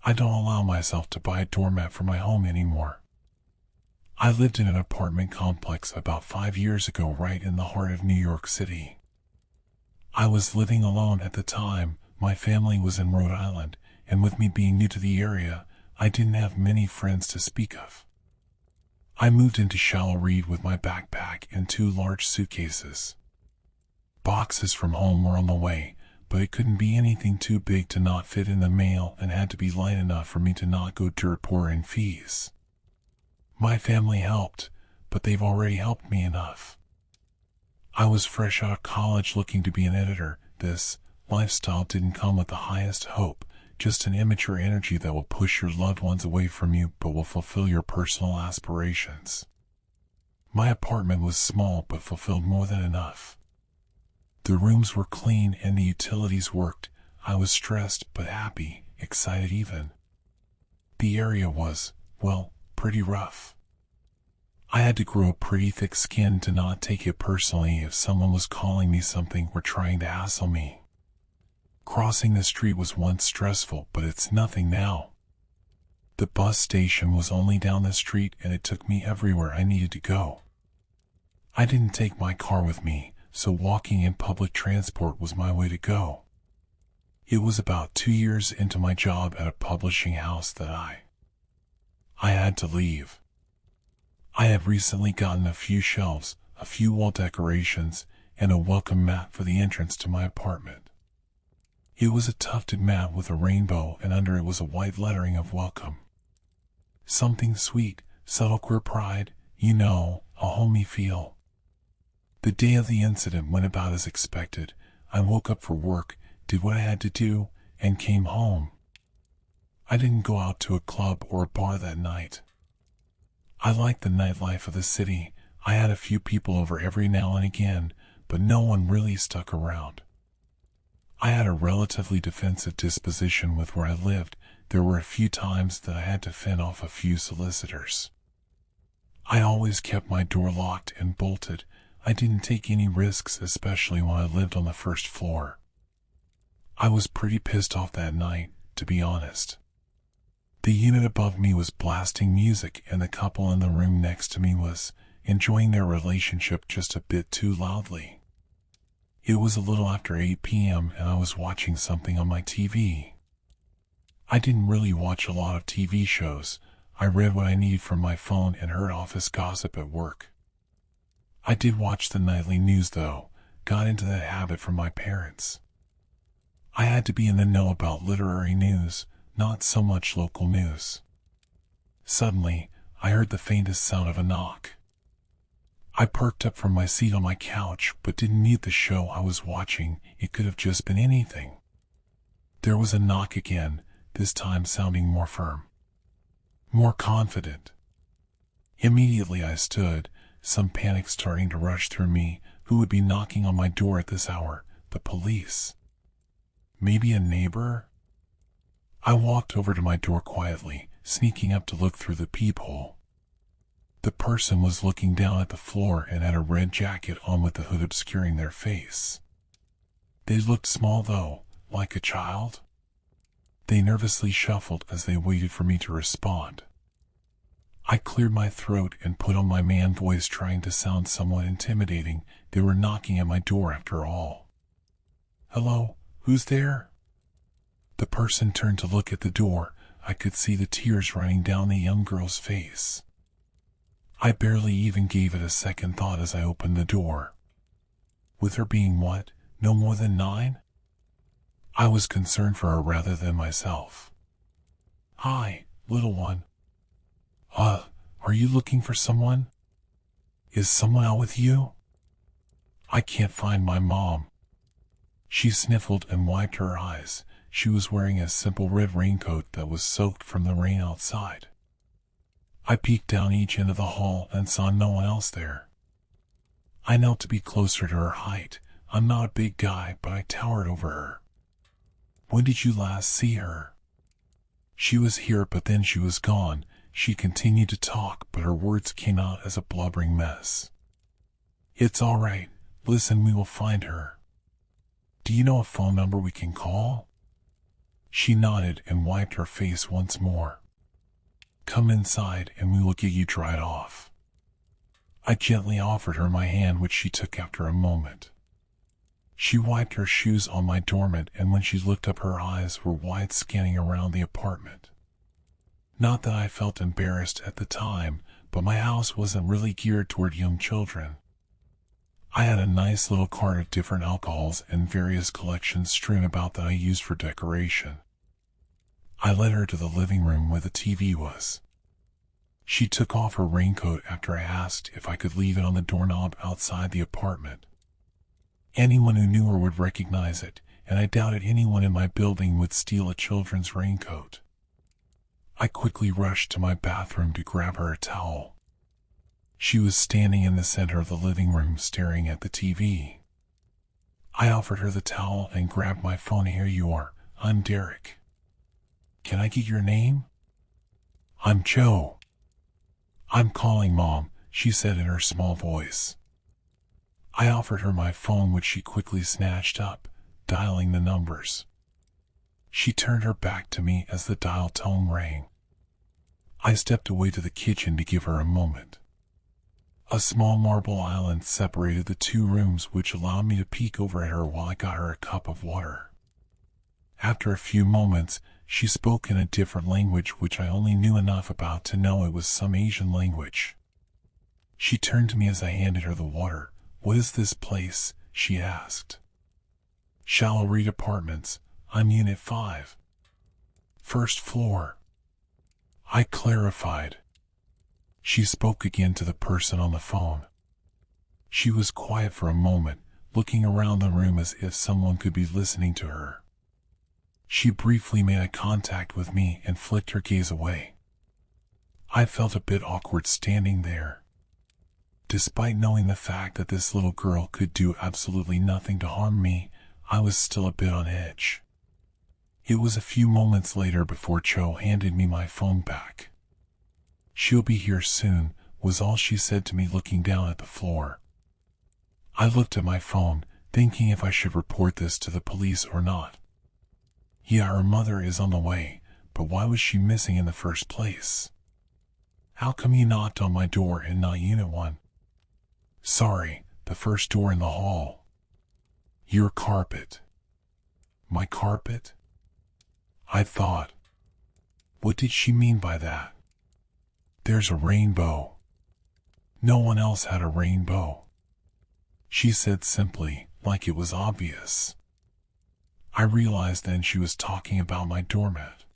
I don't allow myself to buy a doormat for my home anymore. I lived in an apartment complex about 5 years ago right in the heart of New York City. I was living alone at the time. My family was in Rhode Island, and with me being new to the area, I didn't have many friends to speak of. I moved into Shallow Reed with my backpack and 2 large suitcases. Boxes from home were on the way, but it couldn't be anything too big to not fit in the mail and had to be light enough for me to not go dirt poor in fees. My family helped, but they've already helped me enough. I was fresh out of college looking to be an editor. This lifestyle didn't come with the highest hope, just an immature energy that will push your loved ones away from you but will fulfill your personal aspirations. My apartment was small but fulfilled more than enough. The rooms were clean and the utilities worked. I was stressed but happy, excited even. The area was, well, pretty rough. I had to grow a pretty thick skin to not take it personally if someone was calling me something or trying to hassle me. Crossing the street was once stressful, but it's nothing now. The bus station was only down the street and it took me everywhere I needed to go. I didn't take my car with me, so walking in public transport was my way to go. It was about 2 years into my job at a publishing house that I had to leave. I have recently gotten a few shelves, a few wall decorations, and a welcome mat for the entrance to my apartment. It was a tufted mat with a rainbow, and under it was a white lettering of welcome. Something sweet, subtle queer pride, a homey feel. The day of the incident went about as expected. I woke up for work, did what I had to do, and came home. I didn't go out to a club or a bar that night. I liked the nightlife of the city. I had a few people over every now and again, but no one really stuck around. I had a relatively defensive disposition with where I lived. There were a few times that I had to fend off a few solicitors. I always kept my door locked and bolted. I didn't take any risks, especially when I lived on the first floor. I was pretty pissed off that night, to be honest. The unit above me was blasting music and the couple in the room next to me was enjoying their relationship just a bit too loudly. It was a little after 8 p.m. and I was watching something on my TV. I didn't really watch a lot of TV shows. I read what I needed from my phone and heard office gossip at work. I did watch the nightly news though, got into that habit from my parents. I had to be in the know about literary news, not so much local news. Suddenly, I heard the faintest sound of a knock. I perked up from my seat on my couch, but didn't need the show I was watching. It could have just been anything. There was a knock again, this time sounding more firm, more confident. Immediately I stood, some panic starting to rush through me. Who would be knocking on my door at this hour? The police? Maybe a neighbor? I walked over to my door quietly, sneaking up to look through the peephole. The person was looking down at the floor and had a red jacket on with the hood obscuring their face. They looked small though, like a child. They nervously shuffled as they waited for me to respond. I cleared my throat and put on my man voice, trying to sound somewhat intimidating. They were knocking at my door after all. "Hello, who's there?" The person turned to look at the door. I could see the tears running down the young girl's face. I barely even gave it a second thought as I opened the door. With her being what, no more than 9? I was concerned for her rather than myself. "Hi, little one. Are you looking for someone? Is someone out with you? I can't find my mom." She sniffled and wiped her eyes. She was wearing a simple red raincoat that was soaked from the rain outside. I peeked down each end of the hall and saw no one else there. I knelt to be closer to her height. I'm not a big guy, but I towered over her. "When did you last see her?" "She was here, but then she was gone." She continued to talk, but her words came out as a blubbering mess. "It's all right. Listen, we will find her. Do you know a phone number we can call?" She nodded and wiped her face once more. "Come inside and we will get you dried off." I gently offered her my hand, which she took after a moment. She wiped her shoes on my doormat, and when she looked up, her eyes were wide, scanning around the apartment. Not that I felt embarrassed at the time, but my house wasn't really geared toward young children. I had a nice little cart of different alcohols and various collections strewn about that I used for decoration. I led her to the living room where the TV was. She took off her raincoat after I asked if I could leave it on the doorknob outside the apartment. Anyone who knew her would recognize it, and I doubted anyone in my building would steal a children's raincoat. I quickly rushed to my bathroom to grab her a towel. She was standing in the center of the living room staring at the TV. I offered her the towel and grabbed my phone. "Here you are. I'm Derek." "Can I get your name?" "I'm Joe." "I'm calling Mom," she said in her small voice. I offered her my phone, which she quickly snatched up, dialing the numbers. She turned her back to me as the dial tone rang. I stepped away to the kitchen to give her a moment. A small marble island separated the two rooms, which allowed me to peek over at her while I got her a cup of water. After a few moments, she spoke in a different language, which I only knew enough about to know it was some Asian language. She turned to me as I handed her the water. "What is this place?" she asked. "Shallow Reed Apartments. I'm Unit 5. First floor." I clarified. She spoke again to the person on the phone. She was quiet for a moment, looking around the room as if someone could be listening to her. She briefly made eye contact with me and flicked her gaze away. I felt a bit awkward standing there. Despite knowing the fact that this little girl could do absolutely nothing to harm me, I was still a bit on edge. It was a few moments later before Cho handed me my phone back. "She'll be here soon," was all she said to me, looking down at the floor. I looked at my phone, thinking if I should report this to the police or not. Yeah, her mother is on the way, but why was she missing in the first place? "How come you knocked on my door and not Unit 1? "Sorry, the first door in the hall." "Your carpet." "My carpet?" I thought. What did she mean by that? "There's a rainbow." No one else had a rainbow. She said simply, like it was obvious. I realized then she was talking about my doormat.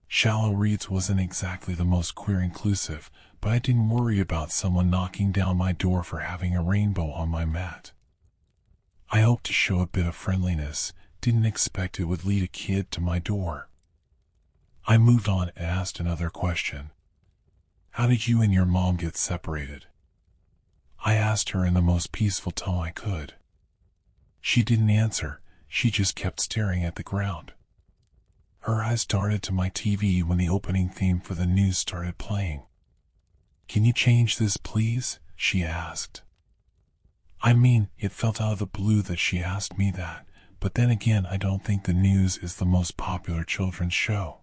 Shallow Reeds wasn't exactly the most queer inclusive, but I didn't worry about someone knocking down my door for having a rainbow on my mat. I hoped to show a bit of friendliness, didn't expect it would lead a kid to my door. I moved on and asked another question. "How did you and your mom get separated?" I asked her in the most peaceful tone I could. She didn't answer, she just kept staring at the ground. Her eyes darted to my TV when the opening theme for the news started playing. "Can you change this, please?" she asked. I mean, it felt out of the blue that she asked me that, but then again, I don't think the news is the most popular children's show.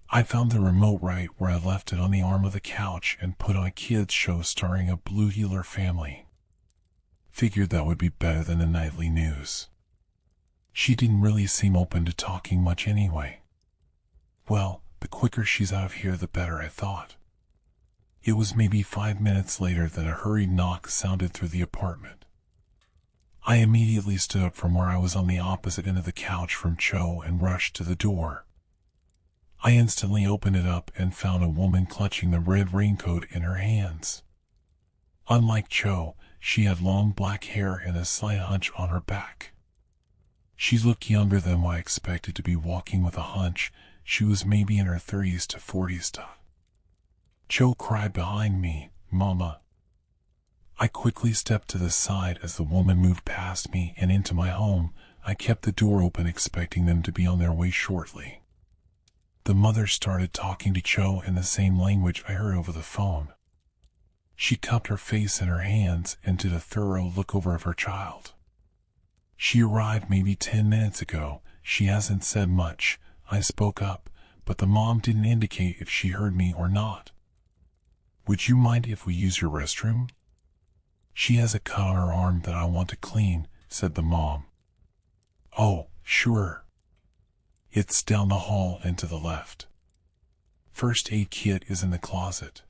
I found the remote right where I left it on the arm of the couch and put on a kids show starring a blue heeler family. Figured that would be better than the nightly news. She didn't really seem open to talking much anyway. Well, the quicker she's out of here the better, I thought. It was maybe 5 minutes later that a hurried knock sounded through the apartment. I immediately stood up from where I was on the opposite end of the couch from Cho and rushed to the door. I instantly opened it up and found a woman clutching the red raincoat in her hands. Unlike Cho, she had long black hair and a slight hunch on her back. She looked younger than what I expected to be walking with a hunch. She was maybe in her 30s to 40s. Cho cried behind me, "Mama." I quickly stepped to the side as the woman moved past me and into my home. I kept the door open, expecting them to be on their way shortly. The mother started talking to Cho in the same language I heard over the phone. She cupped her face in her hands and did a thorough look over of her child. "She arrived maybe 10 minutes ago. She hasn't said much. I spoke up, but the mom didn't indicate if she heard me or not. Would you mind if we use your restroom? She has a cut on her arm that I want to clean, said the mom. Oh, sure. It's down the hall and to the left. First aid kit is in the closet.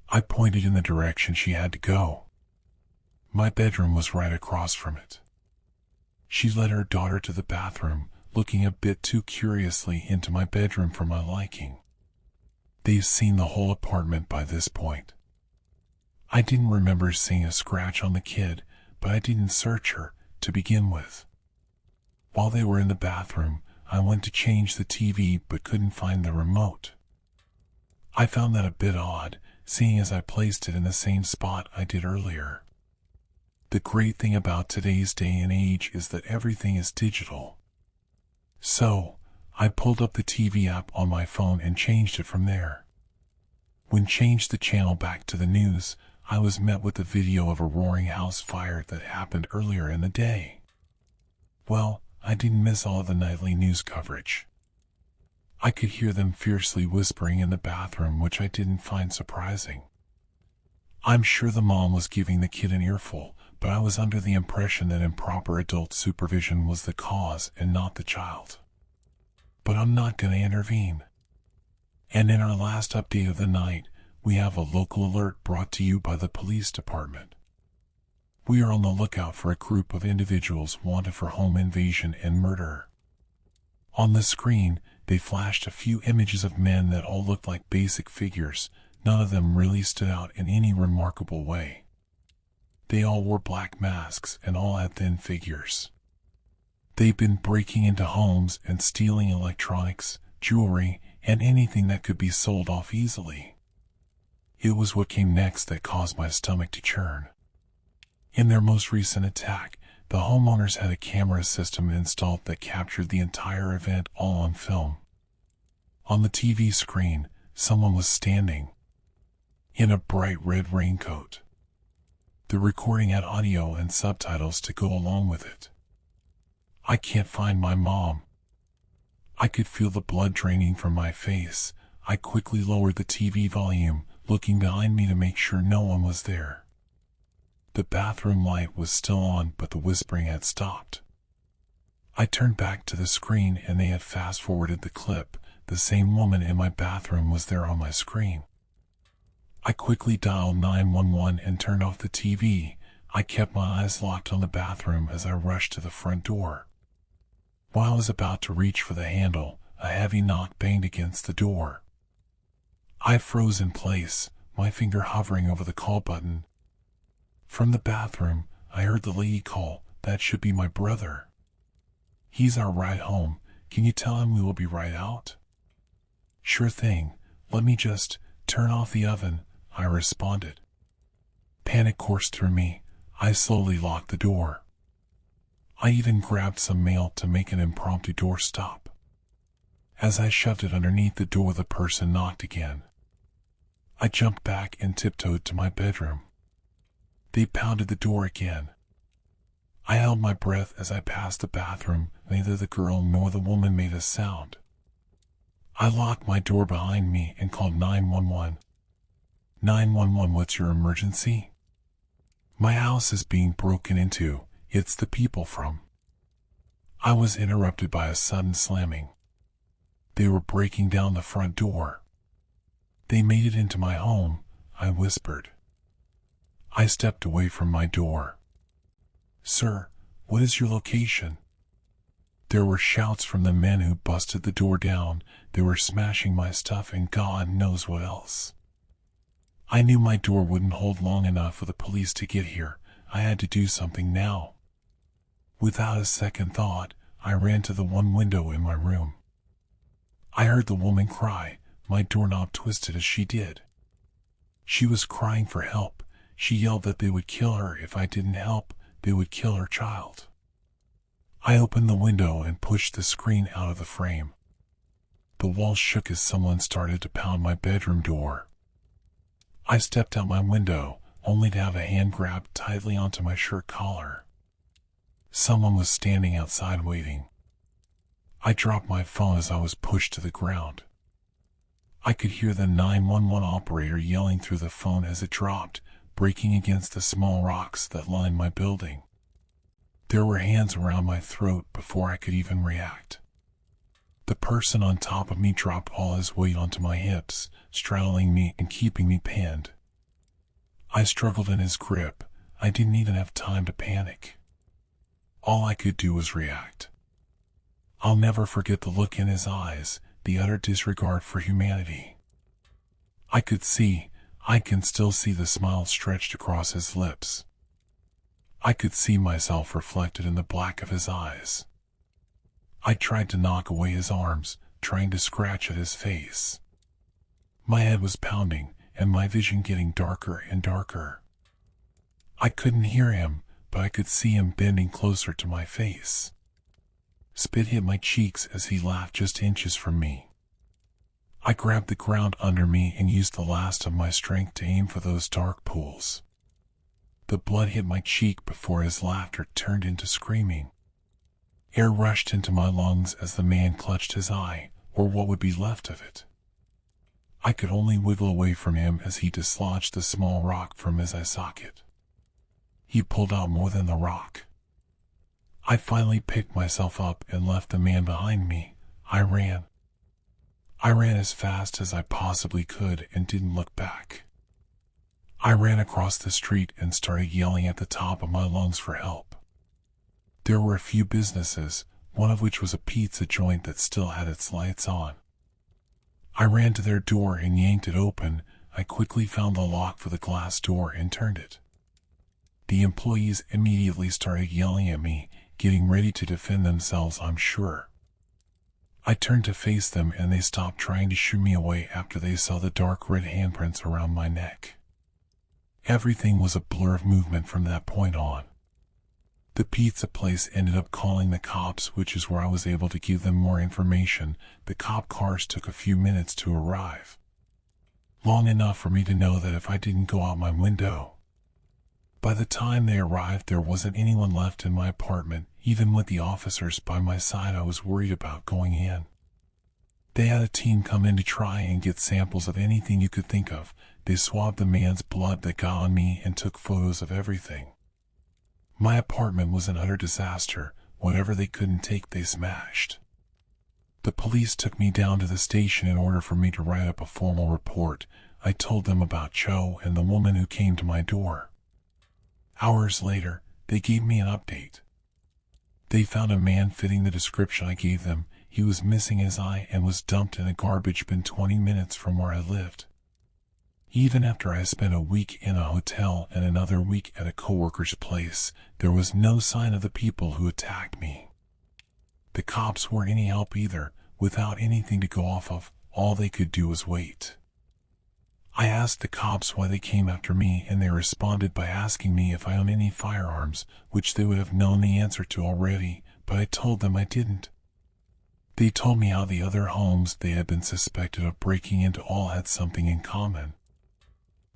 I pointed in the direction she had to go. My bedroom was right across from it. She led her daughter to the bathroom, looking a bit too curiously into my bedroom for my liking. They've seen the whole apartment by this point. I didn't remember seeing a scratch on the kid, but I didn't search her to begin with. While they were in the bathroom, I went to change the TV but couldn't find the remote. I found that a bit odd, seeing as I placed it in the same spot I did earlier. The great thing about today's day and age is that everything is digital. So, I pulled up the TV app on my phone and changed it from there. When changed the channel back to the news, I was met with a video of a roaring house fire that happened earlier in the day. Well, I didn't miss all of the nightly news coverage. I could hear them fiercely whispering in the bathroom, which I didn't find surprising. I'm sure the mom was giving the kid an earful, but I was under the impression that improper adult supervision was the cause and not the child. But I'm not going to intervene. And in our last update of the night, we have a local alert brought to you by the police department. We are on the lookout for a group of individuals wanted for home invasion and murder. On the screen, they flashed a few images of men that all looked like basic figures. None of them really stood out in any remarkable way. They all wore black masks and all had thin figures. They've been breaking into homes and stealing electronics, jewelry, and anything that could be sold off easily. It was what came next that caused my stomach to churn. In their most recent attack, the homeowners had a camera system installed that captured the entire event all on film. On the TV screen, someone was standing in a bright red raincoat. The recording had audio and subtitles to go along with it. I can't find my mom. I could feel the blood draining from my face. I quickly lowered the TV volume, looking behind me to make sure no one was there. The bathroom light was still on, but the whispering had stopped. I turned back to the screen and they had fast-forwarded the clip. The same woman in my bathroom was there on my screen. I quickly dialed 911 and turned off the TV. I kept my eyes locked on the bathroom as I rushed to the front door. While I was about to reach for the handle, a heavy knock banged against the door. I froze in place, my finger hovering over the call button. From the bathroom, I heard the lady call, "That should be my brother. He's our ride home. Can you tell him we will be right out?" "Sure thing. Let me just turn off the oven," I responded. Panic coursed through me. I slowly locked the door. I even grabbed some mail to make an impromptu doorstop. As I shoved it underneath the door, the person knocked again. I jumped back and tiptoed to my bedroom. They pounded the door again. I held my breath as I passed the bathroom. Neither the girl nor the woman made a sound. I locked my door behind me and called 911. 911, what's your emergency? My house is being broken into. It's the people from. I was interrupted by a sudden slamming. They were breaking down the front door. They made it into my home, I whispered. I stepped away from my door. "Sir, what is your location?" There were shouts from the men who busted the door down. They were smashing my stuff and God knows what else. I knew my door wouldn't hold long enough for the police to get here. I had to do something now. Without a second thought, I ran to the one window in my room. I heard the woman cry. My doorknob twisted as she did. She was crying for help. She yelled that they would kill her if I didn't help. They would kill her child. I opened the window and pushed the screen out of the frame. The walls shook as someone started to pound my bedroom door. I stepped out my window, only to have a hand grab tightly onto my shirt collar. Someone was standing outside waiting. I dropped my phone as I was pushed to the ground. I could hear the 911 operator yelling through the phone as it dropped, breaking against the small rocks that lined my building. There were hands around my throat before I could even react. The person on top of me dropped all his weight onto my hips, straddling me and keeping me pinned. I struggled in his grip. I didn't even have time to panic. All I could do was react. I'll never forget the look in his eyes, the utter disregard for humanity. I can still see the smile stretched across his lips. I could see myself reflected in the black of his eyes. I tried to knock away his arms, trying to scratch at his face. My head was pounding, and my vision getting darker and darker. I couldn't hear him, but I could see him bending closer to my face. Spit hit my cheeks as he laughed just inches from me. I grabbed the ground under me and used the last of my strength to aim for those dark pools. The blood hit my cheek before his laughter turned into screaming. Air rushed into my lungs as the man clutched his eye, or what would be left of it. I could only wiggle away from him as he dislodged the small rock from his eye socket. He pulled out more than the rock. I finally picked myself up and left the man behind me. I ran. I ran as fast as I possibly could and didn't look back. I ran across the street and started yelling at the top of my lungs for help. There were a few businesses, one of which was a pizza joint that still had its lights on. I ran to their door and yanked it open. I quickly found the lock for the glass door and turned it. The employees immediately started yelling at me, getting ready to defend themselves, I'm sure. I turned to face them and they stopped trying to shoo me away after they saw the dark red handprints around my neck. Everything was a blur of movement from that point on. The pizza place ended up calling the cops, which is where I was able to give them more information. The cop cars took a few minutes to arrive. Long enough for me to know that if I didn't go out my window. By the time they arrived, there wasn't anyone left in my apartment. Even with the officers by my side, I was worried about going in. They had a team come in to try and get samples of anything you could think of. They swabbed the man's blood that got on me and took photos of everything. My apartment was an utter disaster. Whatever they couldn't take, they smashed. The police took me down to the station in order for me to write up a formal report. I told them about Joe and the woman who came to my door. Hours later, they gave me an update. They found a man fitting the description I gave them. He was missing his eye and was dumped in a garbage bin 20 minutes from where I lived. Even after I spent a week in a hotel and another week at a coworker's place, there was no sign of the people who attacked me. The cops weren't any help either. Without anything to go off of, all they could do was wait. I asked the cops why they came after me, and they responded by asking me if I own any firearms, which they would have known the answer to already, but I told them I didn't. They told me how the other homes they had been suspected of breaking into all had something in common.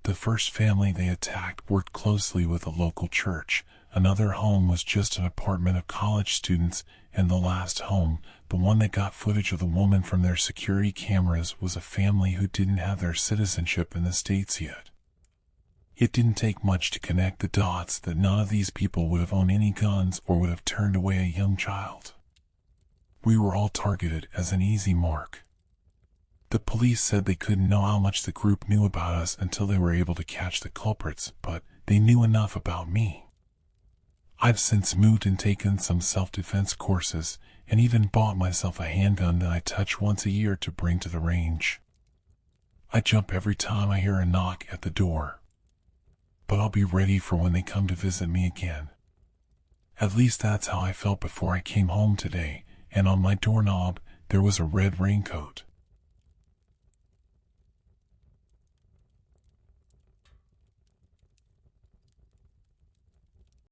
The first family they attacked worked closely with a local church. Another home was just an apartment of college students, and the last home, the one that got footage of the woman from their security cameras, was a family who didn't have their citizenship in the States yet. It didn't take much to connect the dots that none of these people would have owned any guns or would have turned away a young child. We were all targeted as an easy mark. The police said they couldn't know how much the group knew about us until they were able to catch the culprits, but they knew enough about me. I've since moved and taken some self-defense courses, and even bought myself a handgun that I touch once a year to bring to the range. I jump every time I hear a knock at the door. But I'll be ready for when they come to visit me again. At least that's how I felt before I came home today, and on my doorknob there was a red raincoat.